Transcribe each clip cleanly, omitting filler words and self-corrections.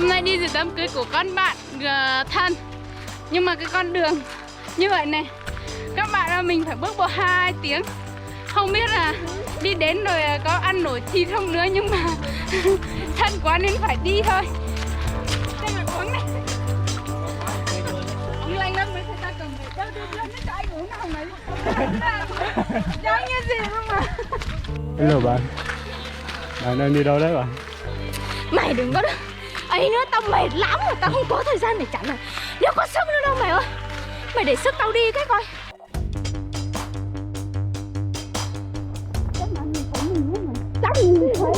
Hôm nay đi dự đám cưới của con bạn thân. Nhưng mà cái con đường như vậy này, các bạn ơi, mình phải bước vào 2 tiếng. Không biết là đi đến rồi có ăn nổi thịt không nữa, nhưng mà thân quá nên phải đi thôi. Đây là uống này. Như anh lắm, mấy người ta cầm về đâu đưa lên cho anh uống nào mấy. Giống như gì không mà. Hello bạn. Bạn đang đi đâu đấy bạn? Mày đừng có ấy nữa, tao mệt lắm rồi, tao không có thời gian để chắn rồi. Nếu có sức nữa đâu mày ơi. Mày để sức tao đi cái coi. Chắc là mình thấy mình nữa mà. Chắc mình thấy.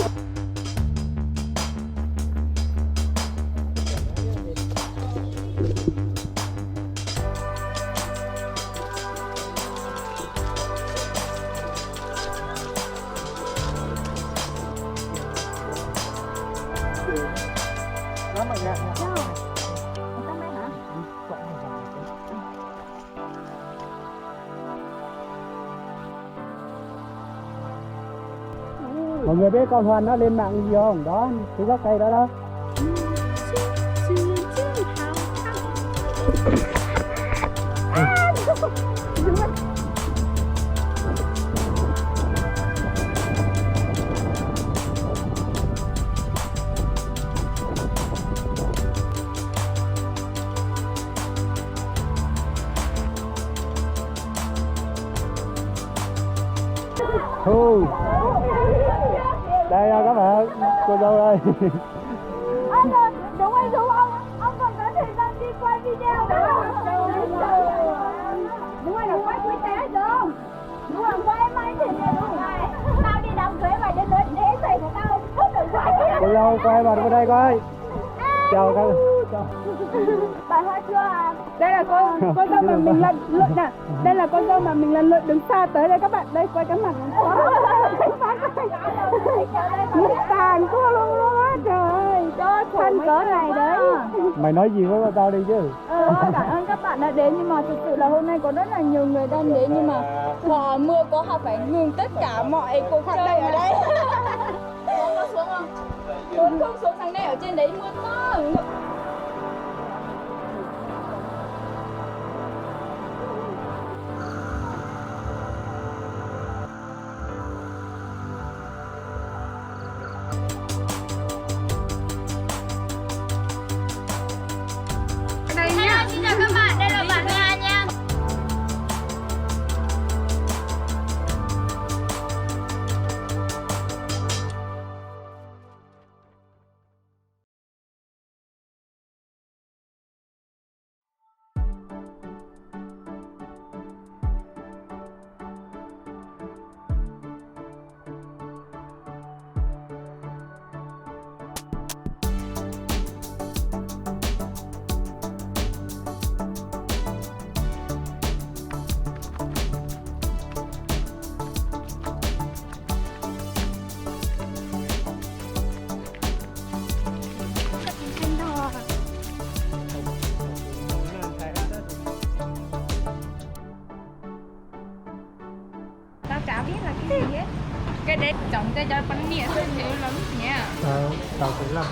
Mọi người biết con Hoan nó lên mạng gì không? Đó, cái gốc cây đó đó. Thu. Đây các bạn, cô dâu ơi. Anh ơi, đúng anh Thu, ông còn có thời gian đi quay video nữa không? Đúng rồi, là quay quý tế được. Đúng rồi, quay máy thì đúng rồi. Tao đi đám cưới mày đến lớn thế thầy của tao không được quay. Cô dâu quay vào đây coi. Chào các Bạn Hoa chưa à? Đây là cô dâu mà mình lượn nè. Đây là cô dâu mà mình lần lượt đứng xa tới đây các bạn. Đây quay cái mặt nó tàn cô luôn á, trời ơi. Cho thân cỡ này đấy. Mày nói gì với tao đi chứ? Cảm ơn các bạn đã đến, nhưng mà thực sự là hôm nay có rất là nhiều người đang đến, nhưng mà mưa có họ phải ngừng tất cả mọi cuộc chơi ở đây. Có xuống không? Không xuống, thằng này ở trên đấy mưa to. Xin chào các bạn, đây là bạn Nga nha. Tao chả biết là cái gì hết. Cái đấy trồng cây cho bánh mía thôi, thiếu lắm nha. Tao cũng làm.